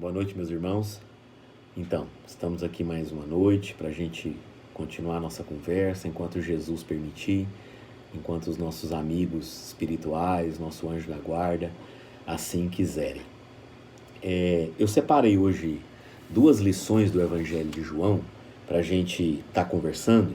Boa noite, meus irmãos. Então, estamos aqui mais uma noite para a gente continuar a nossa conversa enquanto Jesus permitir, enquanto os nossos amigos espirituais, nosso anjo da guarda, assim quiserem. Eu separei hoje 2 lições do Evangelho de João para a gente estar conversando.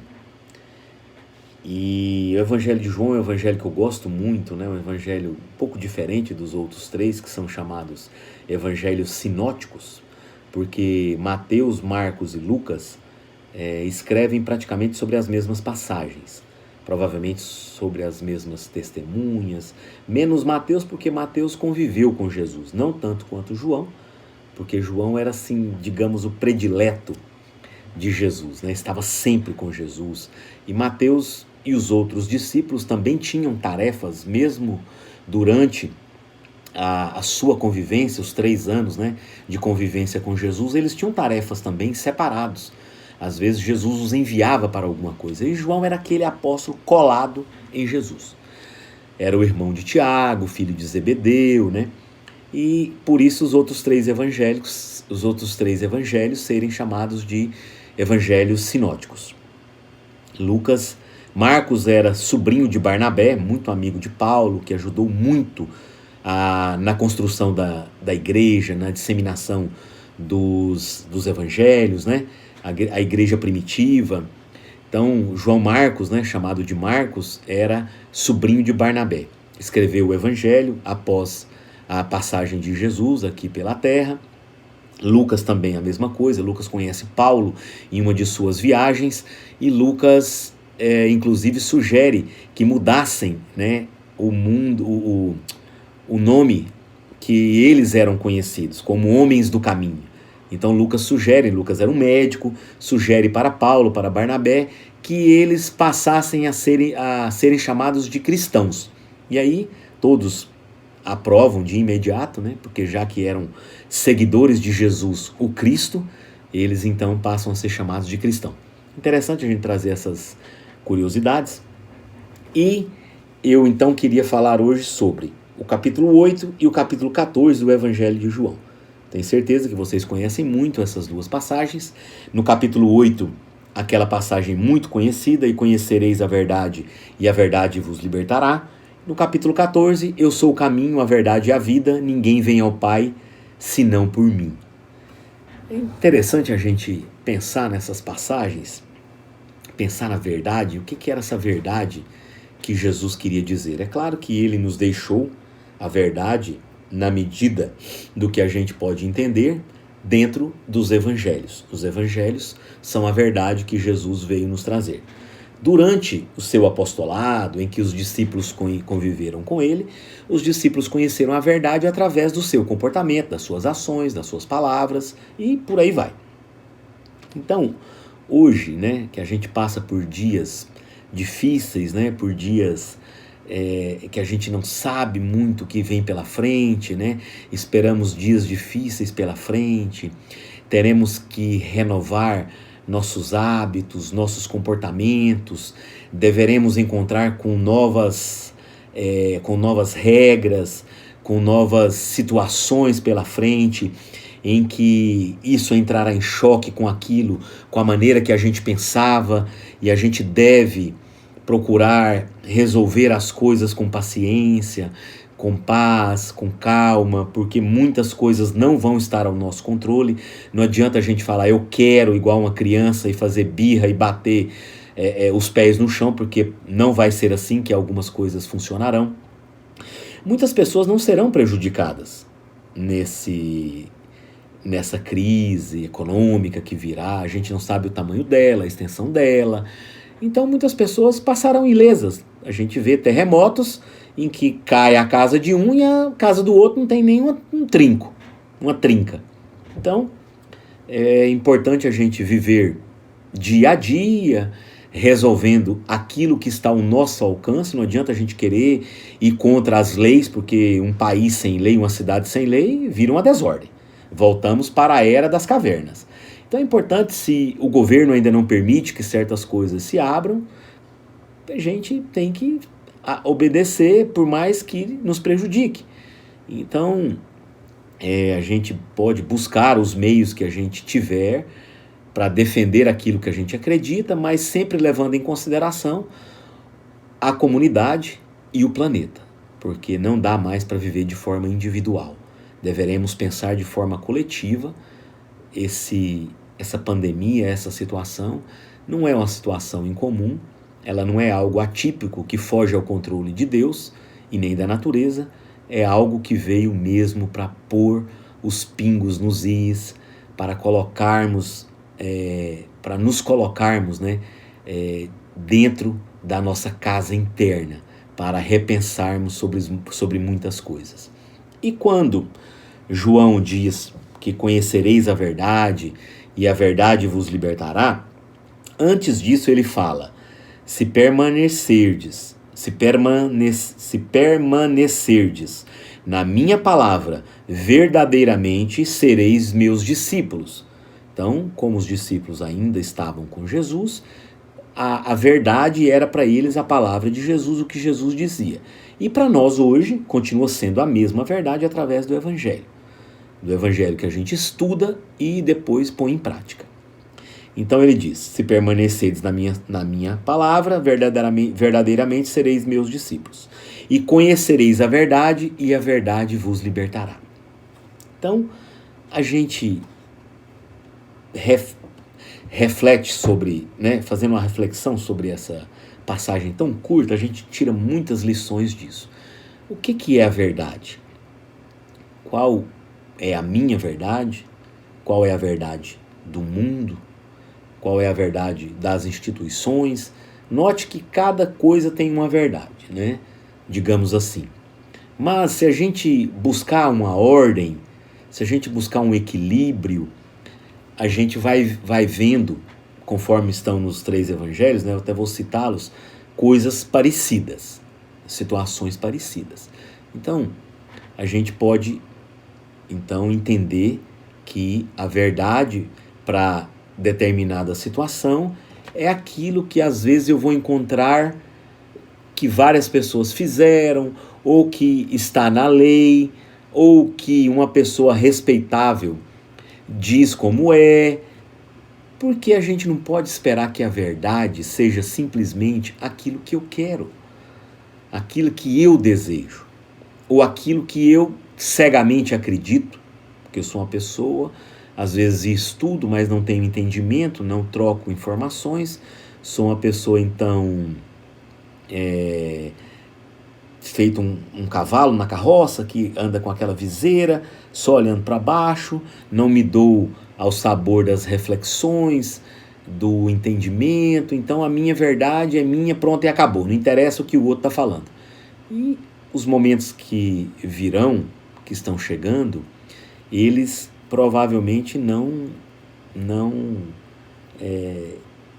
E o Evangelho de João é um evangelho que eu gosto muito, né? Um evangelho um pouco diferente dos outros 3, que são chamados evangelhos sinóticos, porque Mateus, Marcos e Lucas escrevem praticamente sobre as mesmas passagens, provavelmente sobre as mesmas testemunhas, menos Mateus, porque Mateus conviveu com Jesus, não tanto quanto João, porque João era, assim, digamos, o predileto de Jesus, né? Estava sempre com Jesus. E Mateus e os outros discípulos também tinham tarefas, mesmo durante a sua convivência, os 3 anos, né, de convivência com Jesus, eles tinham tarefas também separados. Às vezes Jesus os enviava para alguma coisa. E João era aquele apóstolo colado em Jesus. Era o irmão de Tiago, filho de Zebedeu, né? E por isso os outros três evangelhos serem chamados de evangelhos sinóticos. Marcos era sobrinho de Barnabé, muito amigo de Paulo, que ajudou muito na construção da igreja, na disseminação dos evangelhos, né? A igreja primitiva. Então, João Marcos, né, chamado de Marcos, era sobrinho de Barnabé. Escreveu o evangelho após a passagem de Jesus aqui pela terra. Lucas também a mesma coisa. Lucas conhece Paulo em uma de suas viagens e Lucas, inclusive, sugere que mudassem, né, o nome que eles eram conhecidos como homens do caminho. Então Lucas era um médico, sugere para Paulo, para Barnabé, que eles passassem a serem chamados de cristãos. E aí todos aprovam de imediato, né? Porque já que eram seguidores de Jesus, o Cristo, eles então passam a ser chamados de cristão. Interessante a gente trazer essas curiosidades. E eu então queria falar hoje sobre o capítulo 8 e o capítulo 14 do Evangelho de João. Tenho certeza que vocês conhecem muito essas 2 passagens. No capítulo 8, aquela passagem muito conhecida, e conhecereis a verdade, e a verdade vos libertará. No capítulo 14, eu sou o caminho, a verdade e a vida, ninguém vem ao Pai senão por mim. É interessante a gente pensar nessas passagens, pensar na verdade, o que era essa verdade que Jesus queria dizer. É claro que ele nos deixou a verdade na medida do que a gente pode entender dentro dos evangelhos. Os evangelhos são a verdade que Jesus veio nos trazer. Durante o seu apostolado, em que os discípulos conviveram com ele, os discípulos conheceram a verdade através do seu comportamento, das suas ações, das suas palavras e por aí vai. Então, hoje, né, que a gente passa por dias difíceis, né, por dias que a gente não sabe muito o que vem pela frente, né? Esperamos dias difíceis pela frente, teremos que renovar nossos hábitos, nossos comportamentos, deveremos encontrar com novas regras, com novas situações pela frente, em que isso entrará em choque com aquilo, com a maneira que a gente pensava, e a gente deve procurar resolver as coisas com paciência, com paz, com calma, porque muitas coisas não vão estar ao nosso controle. Não adianta a gente falar eu quero igual uma criança e fazer birra e bater os pés no chão, porque não vai ser assim que algumas coisas funcionarão. Muitas pessoas não serão prejudicadas nessa crise econômica que virá. A gente não sabe o tamanho dela, a extensão dela. Então muitas pessoas passarão ilesas. A gente vê terremotos em que cai a casa de um e a casa do outro não tem nem um trinco, uma trinca. Então é importante a gente viver dia a dia, resolvendo aquilo que está ao nosso alcance. Não adianta a gente querer ir contra as leis, porque um país sem lei, uma cidade sem lei, vira uma desordem. Voltamos para a era das cavernas. Então é importante, se o governo ainda não permite que certas coisas se abram, a gente tem que obedecer, por mais que nos prejudique. Então, A gente pode buscar os meios que a gente tiver para defender aquilo que a gente acredita, mas sempre levando em consideração a comunidade e o planeta, porque não dá mais para viver de forma individual. Deveremos pensar de forma coletiva. Essa pandemia, essa situação, não é uma situação incomum, ela não é algo atípico que foge ao controle de Deus e nem da natureza, é algo que veio mesmo para pôr os pingos nos is, para colocarmos, para nos colocarmos, né, dentro da nossa casa interna, para repensarmos sobre muitas coisas. E quando João diz que conhecereis a verdade e a verdade vos libertará, antes disso ele fala: se permanecerdes na minha palavra, verdadeiramente sereis meus discípulos. Então, como os discípulos ainda estavam com Jesus, a verdade era para eles a palavra de Jesus, o que Jesus dizia. E para nós hoje, continua sendo a mesma verdade através do Evangelho. Do Evangelho que a gente estuda e depois põe em prática. Então ele diz: se permanecerdes na minha palavra, verdadeiramente sereis meus discípulos. E conhecereis a verdade, e a verdade vos libertará. Então, a gente reflete sobre, né, fazendo uma reflexão sobre essa passagem tão curta, a gente tira muitas lições disso. O que é a verdade? Qual é a minha verdade? Qual é a verdade do mundo? Qual é a verdade das instituições? Note que cada coisa tem uma verdade, né? Digamos assim. Mas se a gente buscar uma ordem, se a gente buscar um equilíbrio, a gente vai vendo, conforme estão nos 3 evangelhos, né? Eu até vou citá-los, coisas parecidas, situações parecidas. Então, a gente pode entender que a verdade para determinada situação é aquilo que às vezes eu vou encontrar que várias pessoas fizeram, ou que está na lei, ou que uma pessoa respeitável diz como é, porque a gente não pode esperar que a verdade seja simplesmente aquilo que eu quero, aquilo que eu desejo, ou aquilo que eu cegamente acredito, porque eu sou uma pessoa, às vezes estudo, mas não tenho entendimento, não troco informações, sou uma pessoa então feito um cavalo na carroça que anda com aquela viseira, só olhando para baixo, não me dou ao sabor das reflexões, do entendimento, então a minha verdade é minha, pronto, e acabou, não interessa o que o outro está falando. E os momentos que virão, que estão chegando, eles provavelmente não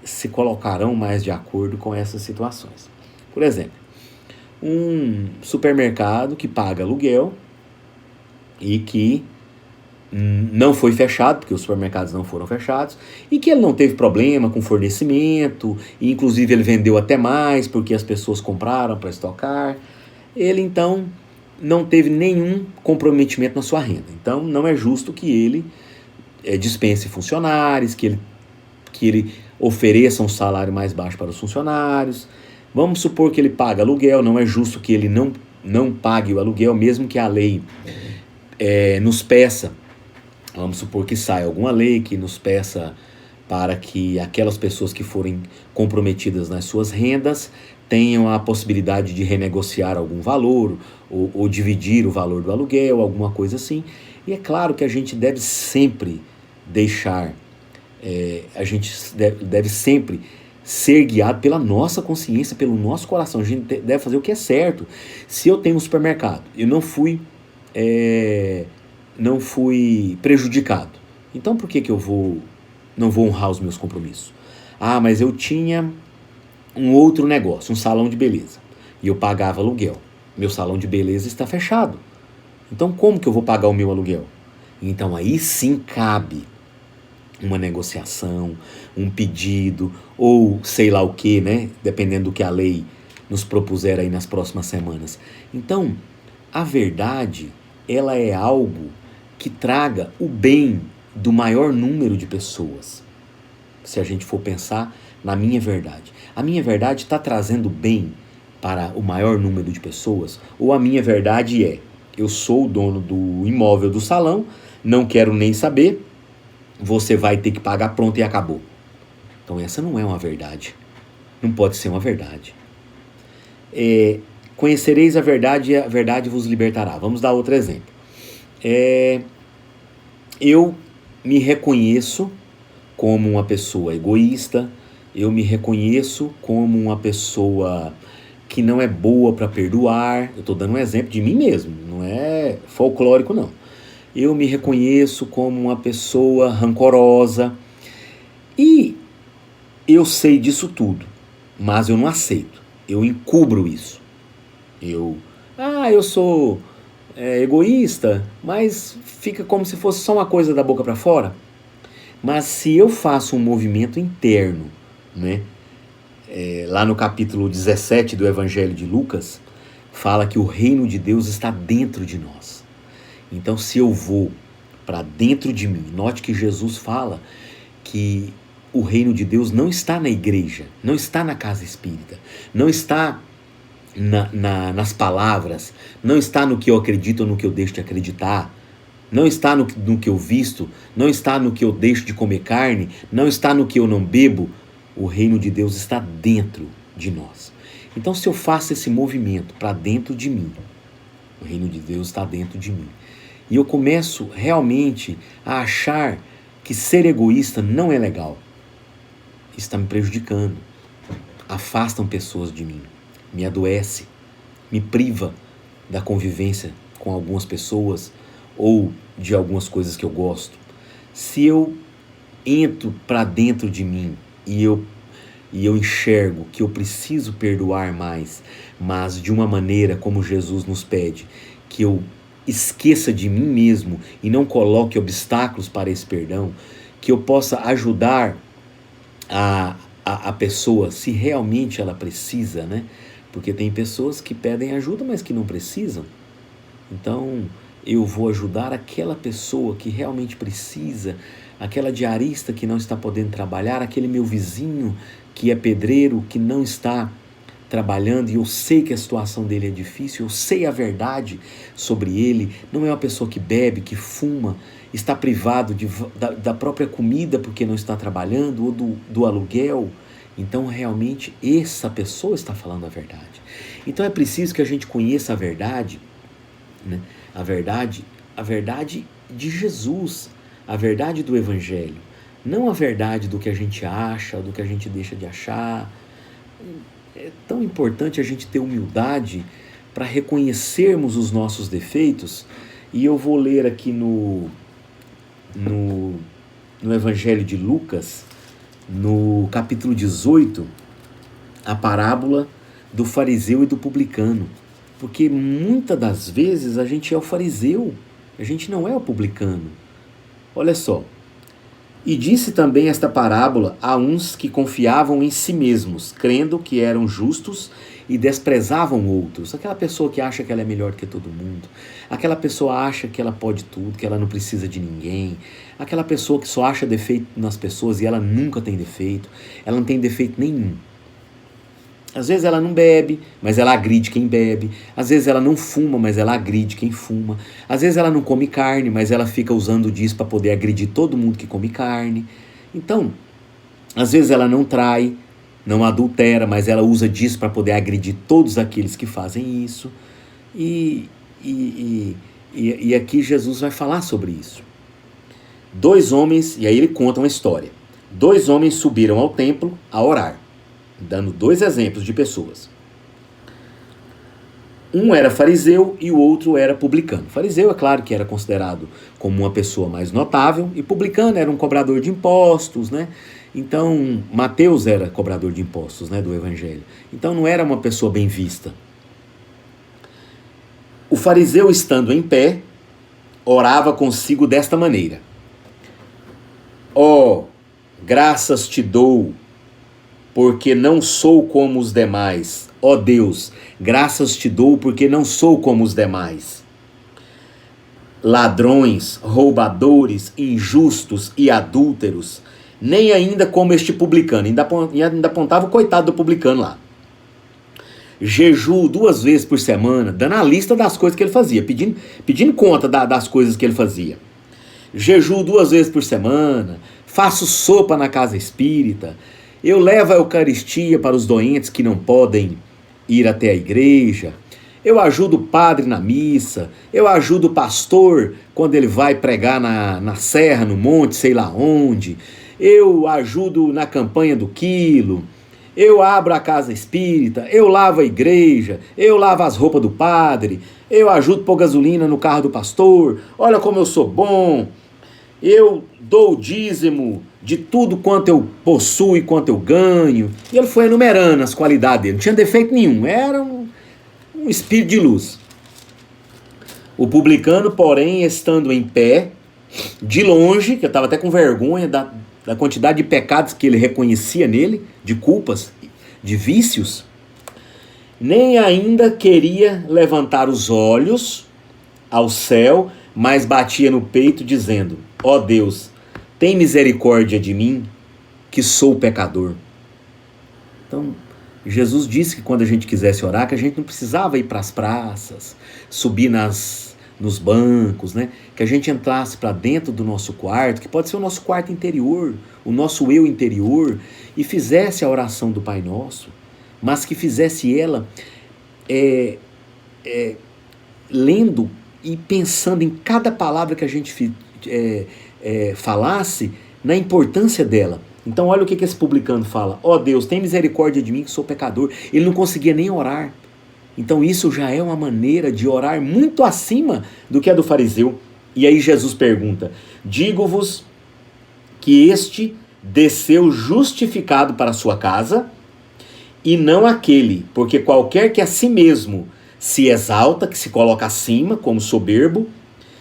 se colocarão mais de acordo com essas situações. Por exemplo, um supermercado que paga aluguel e que não foi fechado, porque os supermercados não foram fechados, e que ele não teve problema com fornecimento, e inclusive ele vendeu até mais porque as pessoas compraram para estocar, ele então não teve nenhum comprometimento na sua renda. Então não é justo que ele dispense funcionários, que ele ofereça um salário mais baixo para os funcionários. Vamos supor que ele paga aluguel, não é justo que ele não pague o aluguel, mesmo que a lei nos peça. Vamos supor que saia alguma lei que nos peça para que aquelas pessoas que forem comprometidas nas suas rendas tenham a possibilidade de renegociar algum valor ou dividir o valor do aluguel, alguma coisa assim. E é claro que a gente deve sempre deve sempre ser guiado pela nossa consciência, pelo nosso coração. A gente deve fazer o que é certo. Se eu tenho um supermercado, eu não fui prejudicado, então por que eu não vou honrar os meus compromissos? Ah, mas eu tinha um outro negócio, um salão de beleza, e eu pagava aluguel. Meu salão de beleza está fechado. Então como que eu vou pagar o meu aluguel? Então aí sim cabe uma negociação, um pedido, ou sei lá o que, né? Dependendo do que a lei nos propuser aí nas próximas semanas. Então, a verdade, ela é algo que traga o bem do maior número de pessoas. Se a gente for pensar na minha verdade. A minha verdade está trazendo bem para o maior número de pessoas? Ou a minha verdade é, eu sou o dono do imóvel do salão, não quero nem saber, você vai ter que pagar pronto e acabou. Então essa não é uma verdade. Não pode ser uma verdade. Conhecereis a verdade e a verdade vos libertará. Vamos dar outro exemplo. Eu me reconheço como uma pessoa egoísta, eu me reconheço como uma pessoa que não é boa para perdoar. Eu estou dando um exemplo de mim mesmo, não é folclórico não. Eu me reconheço como uma pessoa rancorosa e eu sei disso tudo, mas eu não aceito, eu encubro isso. Eu sou egoísta, mas fica como se fosse só uma coisa da boca para fora. Mas se eu faço um movimento interno, né? Lá no capítulo 17 do Evangelho de Lucas, fala que o reino de Deus está dentro de nós. Então, se eu vou para dentro de mim, note que Jesus fala que o reino de Deus não está na igreja, não está na casa espírita, não está nas palavras, não está no que eu acredito ou no que eu deixo de acreditar, não está no que eu visto, não está no que eu deixo de comer carne, não está no que eu não bebo. O reino de Deus está dentro de nós. Então, se eu faço esse movimento para dentro de mim, o reino de Deus está dentro de mim, e eu começo realmente a achar que ser egoísta não é legal, isso está me prejudicando, afastam pessoas de mim, me adoece, me priva da convivência com algumas pessoas ou de algumas coisas que eu gosto. Se eu entro para dentro de mim e eu enxergo que eu preciso perdoar mais, mas de uma maneira como Jesus nos pede, que eu esqueça de mim mesmo e não coloque obstáculos para esse perdão, que eu possa ajudar a pessoa se realmente ela precisa, né? Porque tem pessoas que pedem ajuda, mas que não precisam. Então, eu vou ajudar aquela pessoa que realmente precisa, aquela diarista que não está podendo trabalhar, aquele meu vizinho que é pedreiro, que não está trabalhando, e eu sei que a situação dele é difícil, eu sei a verdade sobre ele, não é uma pessoa que bebe, que fuma, está privado da própria comida porque não está trabalhando, ou do aluguel. Então, realmente, essa pessoa está falando a verdade. Então, é preciso que a gente conheça a verdade, né? A verdade de Jesus, a verdade do Evangelho, não a verdade do que a gente acha, do que a gente deixa de achar. É tão importante a gente ter humildade para reconhecermos os nossos defeitos, e eu vou ler aqui no Evangelho de Lucas, no capítulo 18, a parábola do fariseu e do publicano. Porque muitas das vezes a gente é o fariseu, a gente não é o publicano. Olha só. E disse também esta parábola a uns que confiavam em si mesmos, crendo que eram justos e desprezavam outros. Aquela pessoa que acha que ela é melhor que todo mundo. Aquela pessoa acha que ela pode tudo, que ela não precisa de ninguém. Aquela pessoa que só acha defeito nas pessoas e ela nunca tem defeito. Ela não tem defeito nenhum. Às vezes ela não bebe, mas ela agride quem bebe. Às vezes ela não fuma, mas ela agride quem fuma. Às vezes ela não come carne, mas ela fica usando disso para poder agredir todo mundo que come carne. Então, às vezes ela não trai, não adultera, mas ela usa disso para poder agredir todos aqueles que fazem isso. E aqui Jesus vai falar sobre isso. 2 homens, e aí ele conta uma história. 2 homens subiram ao templo a orar, dando 2 exemplos de pessoas. Um era fariseu e o outro era publicano. Fariseu, é claro que era considerado como uma pessoa mais notável, e publicano era um cobrador de impostos, né? Então, Mateus era cobrador de impostos, né, do Evangelho. Então, não era uma pessoa bem vista. O fariseu, estando em pé, orava consigo desta maneira: Ó, graças te dou, porque não sou como os demais. Ó Deus, graças te dou porque não sou como os demais. ladrões, roubadores, injustos e adúlteros, nem ainda como este publicano. Ainda apontava o coitado do publicano lá. Jejuo 2 vezes por semana, dando a lista das coisas que ele fazia, pedindo conta das coisas que ele fazia. Jejuo 2 vezes por semana, faço sopa na casa espírita, eu levo a Eucaristia para os doentes que não podem ir até a igreja, eu ajudo o padre na missa, eu ajudo o pastor quando ele vai pregar na serra, no monte, sei lá onde, eu ajudo na campanha do quilo, eu abro a casa espírita, eu lavo a igreja, eu lavo as roupas do padre, eu ajudo a pôr gasolina no carro do pastor, olha como eu sou bom, eu dou o dízimo de tudo quanto eu possuo e quanto eu ganho. E ele foi enumerando as qualidades dele, não tinha defeito nenhum, era um espírito de luz. O publicano, porém, estando em pé, de longe, que eu estava até com vergonha da quantidade de pecados que ele reconhecia nele, de culpas, de vícios, nem ainda queria levantar os olhos ao céu, mas batia no peito dizendo: ó Deus, tem misericórdia de mim, que sou pecador. Então, Jesus disse que quando a gente quisesse orar, que a gente não precisava ir para as praças, subir nos bancos, né? Que a gente entrasse para dentro do nosso quarto, que pode ser o nosso quarto interior, o nosso eu interior, e fizesse a oração do Pai Nosso, mas que fizesse ela lendo e pensando em cada palavra que a gente falasse, na importância dela. Então olha o que esse publicano fala: ó Deus, tem misericórdia de mim que sou pecador. Ele não conseguia nem orar. Então isso já é uma maneira de orar muito acima do que a do fariseu. E aí Jesus pergunta: digo-vos que este desceu justificado para a sua casa, e não aquele, porque qualquer que a si mesmo se exalta, que se coloca acima como soberbo,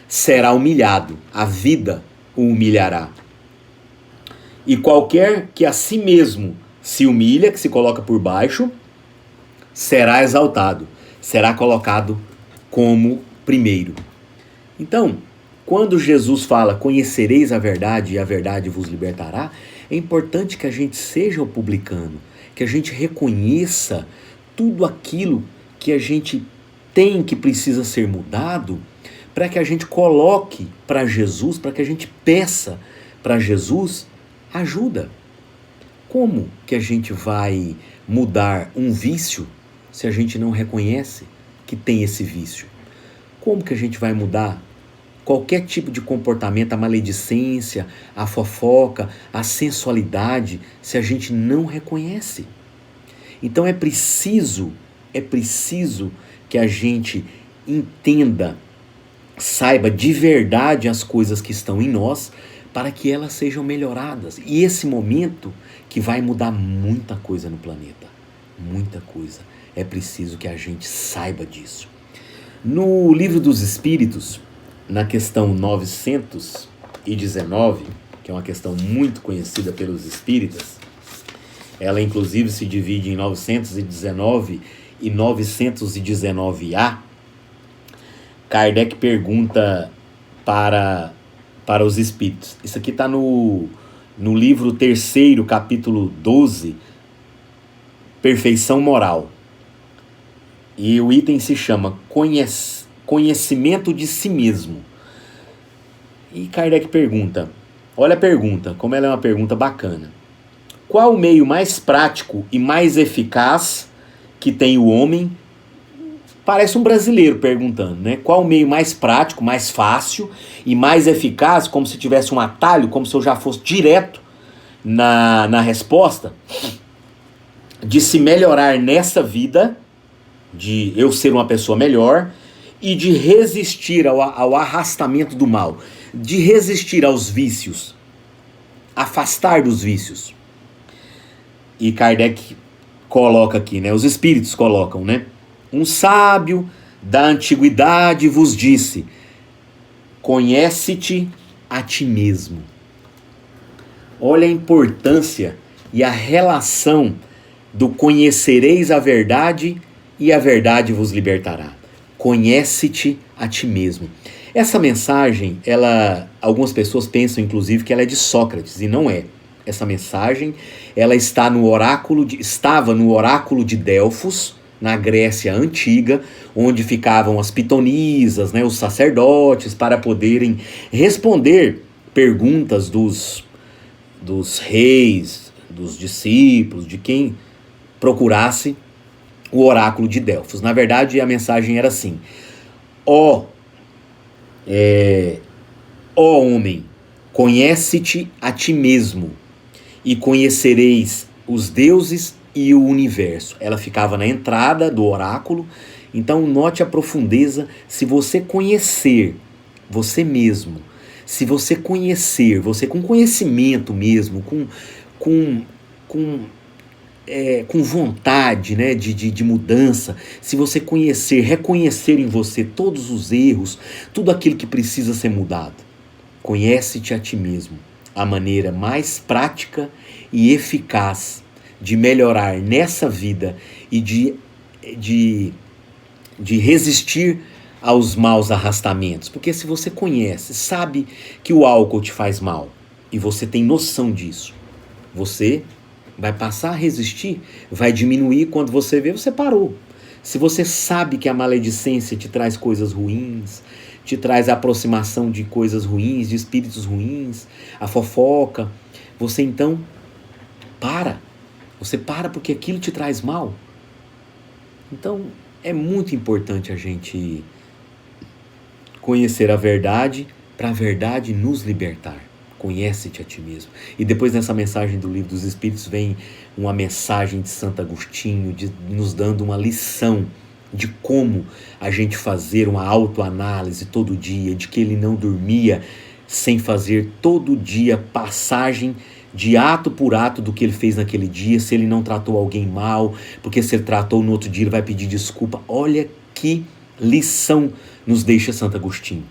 será humilhado, a vida o humilhará. E qualquer que a si mesmo se humilha, que se coloca por baixo, será exaltado, será colocado como primeiro. Então, quando Jesus fala: conhecereis a verdade e a verdade vos libertará, é importante que a gente seja o publicano, que a gente reconheça tudo aquilo que a gente tem que precisa ser mudado, para que a gente coloque para Jesus, para que a gente peça para Jesus ajuda. Como que a gente vai mudar um vício se a gente não reconhece que tem esse vício? Como que a gente vai mudar qualquer tipo de comportamento, a maledicência, a fofoca, a sensualidade, se a gente não reconhece? Então é preciso que a gente entenda, saiba de verdade as coisas que estão em nós, para que elas sejam melhoradas. E esse momento que vai mudar muita coisa no planeta. Muita coisa. É preciso que a gente saiba disso. No Livro dos Espíritos, na questão 919, que é uma questão muito conhecida pelos espíritas, ela inclusive se divide em 919 e 919A, Kardec pergunta para os espíritos. Isso aqui está no livro 3º, capítulo 12, Perfeição Moral. E o item se chama Conhecimento de si mesmo. E Kardec pergunta, olha a pergunta, como ela é uma pergunta bacana. Qual o meio mais prático e mais eficaz que tem o homem? Parece um brasileiro perguntando, né? Qual o meio mais prático, mais fácil e mais eficaz, como se tivesse um atalho, como se eu já fosse direto na resposta, de se melhorar nessa vida, de eu ser uma pessoa melhor e de resistir ao arrastamento do mal, de resistir aos vícios, afastar dos vícios. E Kardec coloca aqui, né? Os espíritos colocam, né? Um sábio da antiguidade vos disse: conhece-te a ti mesmo. Olha a importância e a relação do conhecereis a verdade e a verdade vos libertará. Conhece-te a ti mesmo. Essa mensagem, algumas pessoas pensam inclusive que ela é de Sócrates, e não é. Essa mensagem, ela estava no oráculo de Delfos, na Grécia Antiga, onde ficavam as pitonisas, né, os sacerdotes, para poderem responder perguntas dos reis, dos discípulos, de quem procurasse o oráculo de Delfos. Na verdade, a mensagem era assim: ó homem, conhece-te a ti mesmo, e conhecereis os deuses e o universo. Ela ficava na entrada do oráculo. Então note a profundeza. Se você conhecer você mesmo, se você conhecer, você com conhecimento mesmo, com vontade, né, de mudança, se você reconhecer em você todos os erros, tudo aquilo que precisa ser mudado, conhece-te a ti mesmo. A maneira mais prática e eficaz de melhorar nessa vida e de resistir aos maus arrastamentos. Porque se você conhece, sabe que o álcool te faz mal, e você tem noção disso, você vai passar a resistir, vai diminuir. Quando você vê, você parou. Se você sabe que a maledicência te traz coisas ruins, te traz a aproximação de coisas ruins, de espíritos ruins, a fofoca, você então para. Você para porque aquilo te traz mal. Então é muito importante a gente conhecer a verdade, para a verdade nos libertar. Conhece-te a ti mesmo. E depois nessa mensagem do Livro dos Espíritos vem uma mensagem de Santo Agostinho, nos dando uma lição de como a gente fazer uma autoanálise todo dia, de que ele não dormia sem fazer todo dia passagem de ato por ato do que ele fez naquele dia, se ele não tratou alguém mal, porque se ele tratou no outro dia ele vai pedir desculpa. Olha que lição nos deixa Santo Agostinho,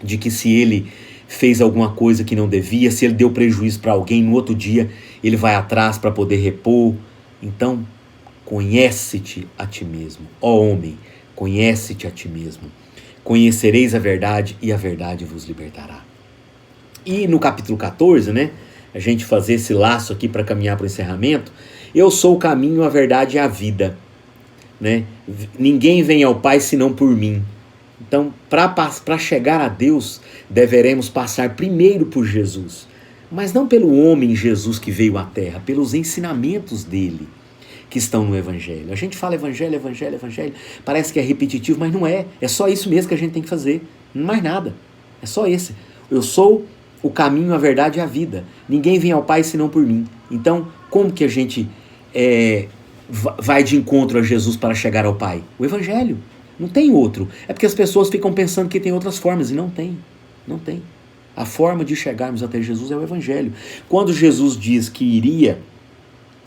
de que se ele fez alguma coisa que não devia, se ele deu prejuízo para alguém, no outro dia ele vai atrás para poder repor. Então, conhece-te a ti mesmo. Ó homem, conhece-te a ti mesmo. Conhecereis a verdade e a verdade vos libertará. E no capítulo 14, né, a gente fazer esse laço aqui para caminhar para o encerramento. Eu sou o caminho, a verdade e a vida, né? Ninguém vem ao Pai senão por mim. Então, para chegar a Deus, deveremos passar primeiro por Jesus. Mas não pelo homem Jesus que veio à Terra, pelos ensinamentos dele que estão no Evangelho. A gente fala Evangelho, Evangelho, Evangelho, parece que é repetitivo, mas não é. É só isso mesmo que a gente tem que fazer, mais nada. É só esse. Eu sou o caminho, a verdade e a vida. Ninguém vem ao Pai senão por mim. Então, como que a gente vai de encontro a Jesus para chegar ao Pai? O Evangelho. Não tem outro. É porque as pessoas ficam pensando que tem outras formas, e não tem. Não tem. A forma de chegarmos até Jesus é o Evangelho. Quando Jesus diz que iria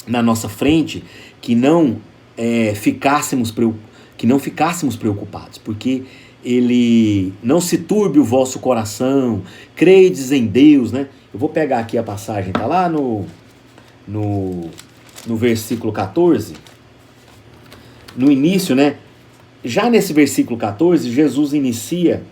na nossa frente, que não ficássemos preocupados, porque ele não se turbe o vosso coração, credes em Deus, né? Eu vou pegar aqui a passagem, tá lá no versículo 14, no início, né? Já nesse versículo 14, Jesus inicia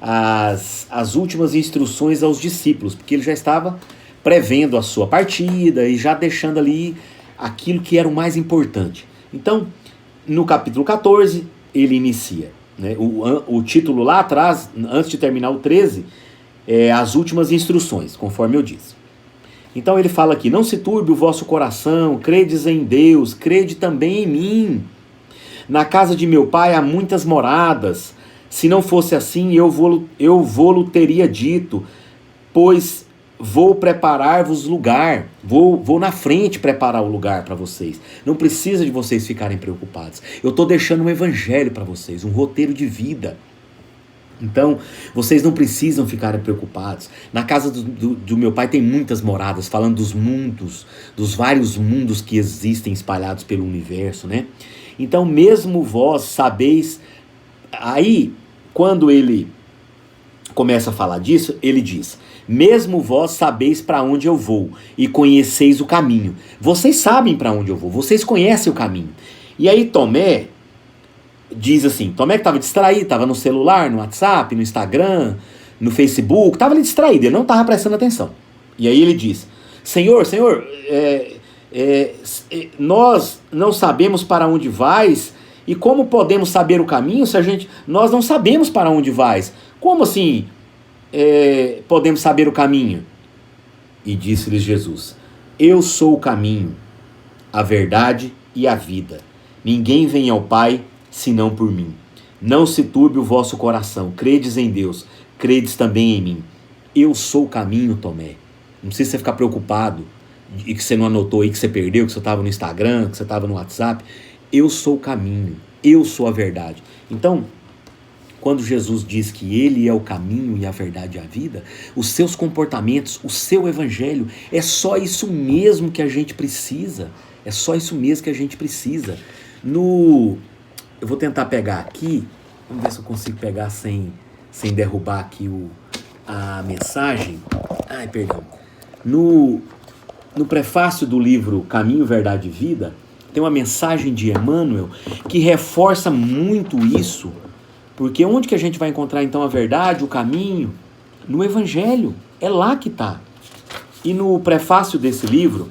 as últimas instruções aos discípulos, porque ele já estava prevendo a sua partida e já deixando ali aquilo que era o mais importante. Então, no capítulo 14, ele inicia, né? O título lá atrás, antes de terminar o 13, é as últimas instruções, conforme eu disse. Então ele fala aqui: não se turbe o vosso coração, credes em Deus, crede também em mim. Na casa de meu pai há muitas moradas. Se não fosse assim, eu vou-lo teria dito, pois vou preparar-vos lugar. Vou na frente preparar o lugar para vocês. Não precisa de vocês ficarem preocupados. Eu estou deixando um evangelho para vocês, um roteiro de vida. Então, vocês não precisam ficar preocupados. Na casa do meu pai tem muitas moradas, falando dos mundos, dos vários mundos que existem espalhados pelo universo, né? Então, mesmo vós sabeis... Aí, quando ele começa a falar disso, ele diz: mesmo vós sabeis para onde eu vou e conheceis o caminho. Vocês sabem para onde eu vou, vocês conhecem o caminho. E aí Tomé diz assim, Tomé que estava distraído, estava no celular, no WhatsApp, no Instagram, no Facebook, estava ali distraído, ele não estava prestando atenção. E aí ele diz, Senhor, nós não sabemos para onde vais, e como podemos saber o caminho se nós não sabemos para onde vais? Como assim podemos saber o caminho? E disse-lhes Jesus, eu sou o caminho, a verdade e a vida. Ninguém vem ao Pai senão por mim. Não se turbe o vosso coração, credes em Deus, credes também em mim. Eu sou o caminho, Tomé. Não precisa você ficar preocupado e que você não anotou aí, que você perdeu, que você estava no Instagram, que você estava no WhatsApp. Eu sou o caminho, eu sou a verdade. Então, quando Jesus diz que Ele é o caminho e a verdade e a vida, os seus comportamentos, o seu evangelho, é só isso mesmo que a gente precisa. É só isso mesmo que a gente precisa. Eu vou tentar pegar aqui, vamos ver se eu consigo pegar sem derrubar aqui a mensagem. Ai, perdão. No prefácio do livro Caminho, Verdade e Vida, tem uma mensagem de Emmanuel que reforça muito isso, porque onde que a gente vai encontrar então a verdade, o caminho? No Evangelho, é lá que está. E no prefácio desse livro,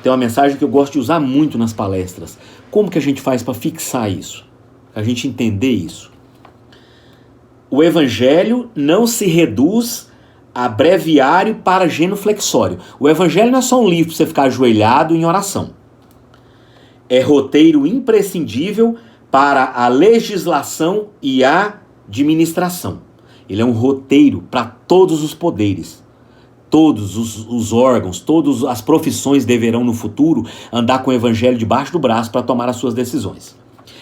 tem uma mensagem que eu gosto de usar muito nas palestras. Como que a gente faz para fixar isso? Para a gente entender isso? O Evangelho não se reduz a breviário para genuflexório. O Evangelho não é só um livro para você ficar ajoelhado em oração. É roteiro imprescindível para a legislação e a administração. Ele é um roteiro para todos os poderes. Todos os órgãos, todas as profissões deverão no futuro andar com o Evangelho debaixo do braço para tomar as suas decisões.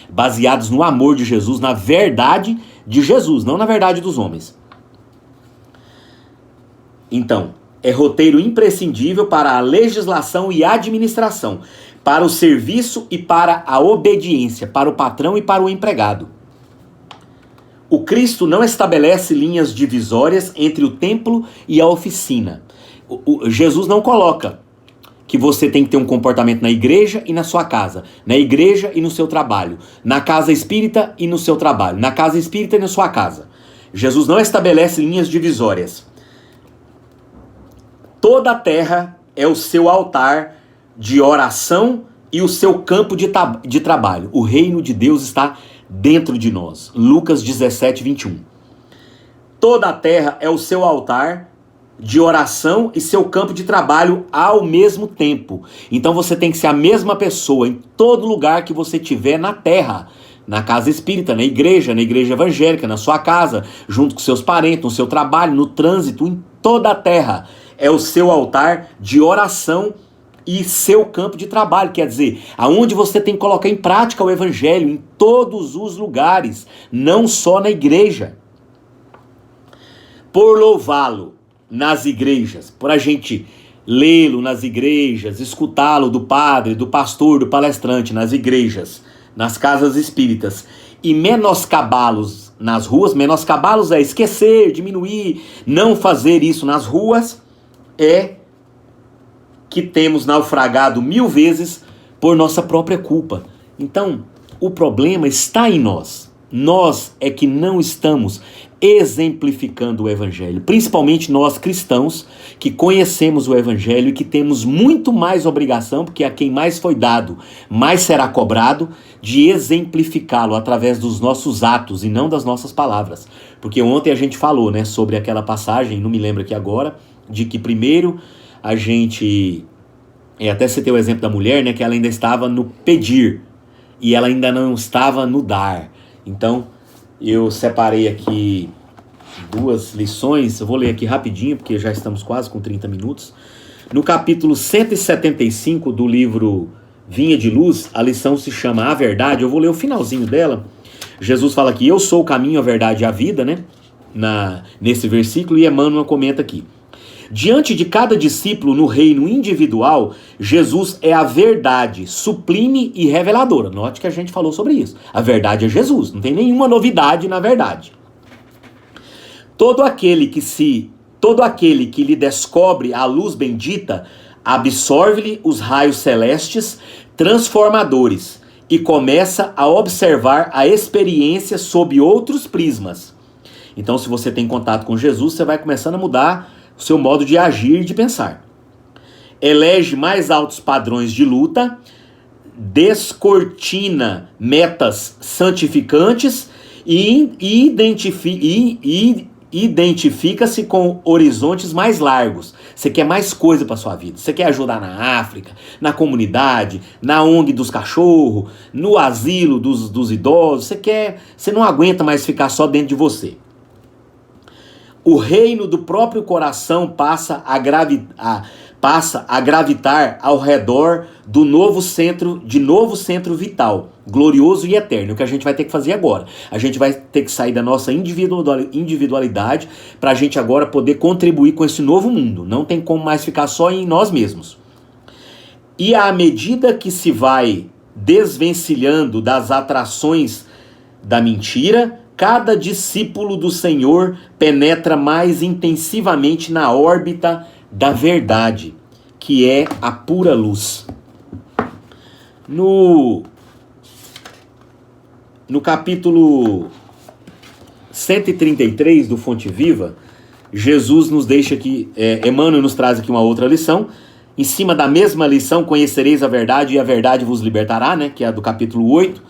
Baseados no amor de Jesus, na verdade de Jesus, não na verdade dos homens. Então, é roteiro imprescindível para a legislação e a administração, para o serviço e para a obediência, para o patrão e para o empregado. O Cristo não estabelece linhas divisórias entre o templo e a oficina. Jesus não coloca que você tem que ter um comportamento na igreja e na sua casa, na igreja e no seu trabalho, na casa espírita e no seu trabalho, na casa espírita e na sua casa. Jesus não estabelece linhas divisórias. Toda a terra é o seu altar de oração e o seu campo de trabalho. O reino de Deus está dentro de nós. Lucas 17, 21. Toda a terra é o seu altar de oração e seu campo de trabalho ao mesmo tempo. Então você tem que ser a mesma pessoa em todo lugar que você estiver na terra. Na casa espírita, na igreja evangélica, na sua casa, junto com seus parentes, no seu trabalho, no trânsito, em toda a terra. É o seu altar de oração e seu campo de trabalho, quer dizer, aonde você tem que colocar em prática o Evangelho, em todos os lugares, não só na igreja. Por louvá-lo nas igrejas, por a gente lê-lo nas igrejas, escutá-lo do padre, do pastor, do palestrante nas igrejas, nas casas espíritas, e menoscabá-los nas ruas, menoscabá-los é esquecer, diminuir, não fazer isso nas ruas, é que temos naufragado 1000 vezes por nossa própria culpa. Então, o problema está em nós. Nós é que não estamos exemplificando o Evangelho. Principalmente nós cristãos que conhecemos o Evangelho e que temos muito mais obrigação, porque a quem mais foi dado, mais será cobrado, de exemplificá-lo através dos nossos atos e não das nossas palavras. Porque ontem a gente falou, né, sobre aquela passagem, não me lembro aqui agora, de que primeiro a gente, até citei o exemplo da mulher, né, que ela ainda estava no pedir e ela ainda não estava no dar. Então eu separei aqui 2 lições, eu vou ler aqui rapidinho porque já estamos quase com 30 minutos. No capítulo 175 do livro Vinha de Luz, a lição se chama A Verdade. Eu vou ler o finalzinho dela. Jesus fala que eu sou o caminho, a verdade e a vida, né, nesse versículo, e Emmanuel comenta aqui: diante de cada discípulo no reino individual, Jesus é a verdade, sublime e reveladora. Note que a gente falou sobre isso. A verdade é Jesus, não tem nenhuma novidade na verdade. Todo aquele que lhe descobre a luz bendita, absorve-lhe os raios celestes transformadores e começa a observar a experiência sob outros prismas. Então, se você tem contato com Jesus, você vai começando a mudar o seu modo de agir e de pensar. Elege mais altos padrões de luta, descortina metas santificantes e identifica-se com horizontes mais largos. Você quer mais coisa para sua vida. Você quer ajudar na África, na comunidade, na ONG dos cachorros, no asilo dos idosos. Você não aguenta mais ficar só dentro de você. O reino do próprio coração passa a gravitar ao redor do novo centro vital, glorioso e eterno, que a gente vai ter que fazer agora. A gente vai ter que sair da nossa individualidade para a gente agora poder contribuir com esse novo mundo. Não tem como mais ficar só em nós mesmos. E à medida que se vai desvencilhando das atrações da mentira, cada discípulo do Senhor penetra mais intensivamente na órbita da verdade, que é a pura luz. No capítulo 133 do Fonte Viva, Jesus nos deixa aqui, Emmanuel nos traz aqui uma outra lição. Em cima da mesma lição, conhecereis a verdade e a verdade vos libertará, né, que é a do capítulo 8.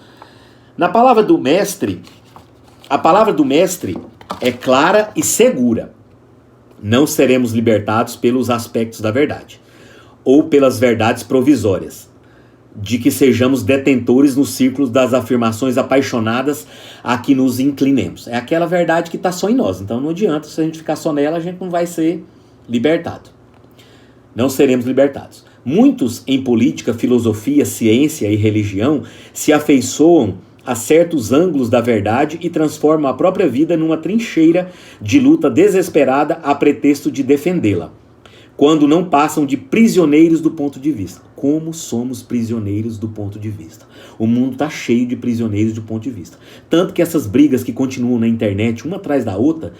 Na palavra do Mestre, a palavra do Mestre é clara e segura. Não seremos libertados pelos aspectos da verdade, ou pelas verdades provisórias, de que sejamos detentores nos círculos das afirmações apaixonadas a que nos inclinemos. É aquela verdade que está só em nós, então não adianta, se a gente ficar só nela, a gente não vai ser libertado. Não seremos libertados. Muitos em política, filosofia, ciência e religião se afeiçoam a certos ângulos da verdade e transformam a própria vida numa trincheira de luta desesperada a pretexto de defendê-la, quando não passam de prisioneiros do ponto de vista. Como somos prisioneiros do ponto de vista? O mundo está cheio de prisioneiros do ponto de vista. Tanto que essas brigas que continuam na internet, uma atrás da outra,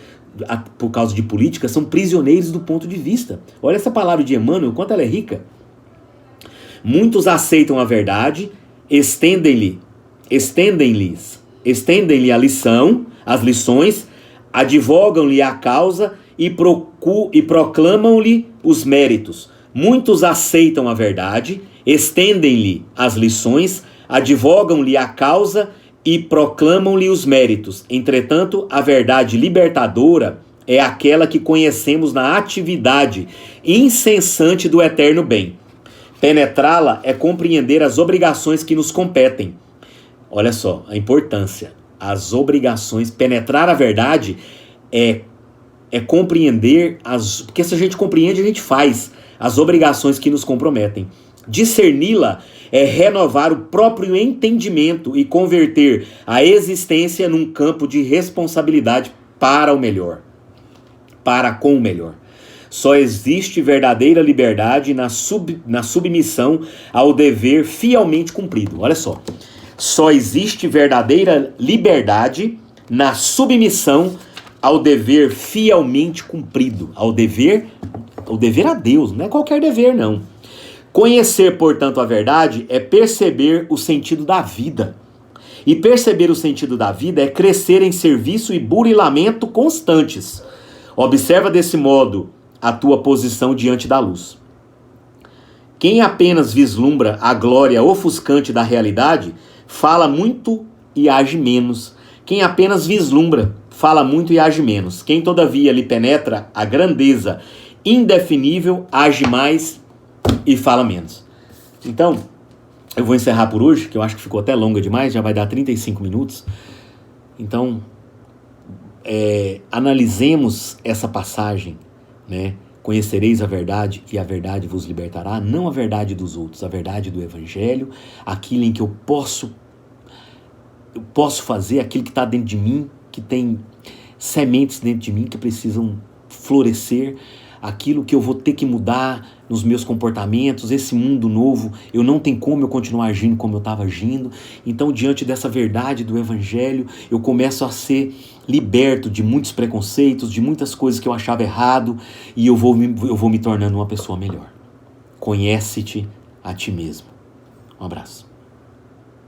por causa de política, são prisioneiros do ponto de vista. Olha essa palavra de Emmanuel, quanto ela é rica. Muitos aceitam a verdade, estendem-lhe a lição, as lições, advogam-lhe a causa e proclamam-lhe os méritos. Muitos aceitam a verdade, estendem-lhe as lições, advogam-lhe a causa e proclamam-lhe os méritos. Entretanto, a verdade libertadora é aquela que conhecemos na atividade incessante do eterno bem. Penetrá-la é compreender as obrigações que nos competem. Olha só a importância. As obrigações, penetrar a verdade é compreender porque se a gente compreende, a gente faz as obrigações que nos comprometem. Discerni-la é renovar o próprio entendimento e converter a existência num campo de responsabilidade para o melhor, para com o melhor. Só existe verdadeira liberdade na submissão ao dever fielmente cumprido. Olha só. Só existe verdadeira liberdade na submissão ao dever fielmente cumprido. Ao dever a Deus, não é qualquer dever, não. Conhecer, portanto, a verdade é perceber o sentido da vida. E perceber o sentido da vida é crescer em serviço e burilamento constantes. Observa desse modo a tua posição diante da luz. Quem apenas vislumbra a glória ofuscante da realidade, fala muito e age menos. Quem apenas vislumbra, fala muito e age menos. Quem todavia lhe penetra a grandeza indefinível, age mais e fala menos. Então, eu vou encerrar por hoje, que eu acho que ficou até longa demais, já vai dar 35 minutos. Então, analisemos essa passagem, né? Conhecereis a verdade e a verdade vos libertará, não a verdade dos outros, a verdade do Evangelho, aquilo em que eu posso fazer, aquilo que está dentro de mim, que tem sementes dentro de mim que precisam florescer, aquilo que eu vou ter que mudar nos meus comportamentos, esse mundo novo, eu não tenho como eu continuar agindo como eu estava agindo. Então, diante dessa verdade do Evangelho, eu começo a ser liberto de muitos preconceitos, de muitas coisas que eu achava errado, e eu vou me tornando uma pessoa melhor. Conhece-te a ti mesmo. Um abraço.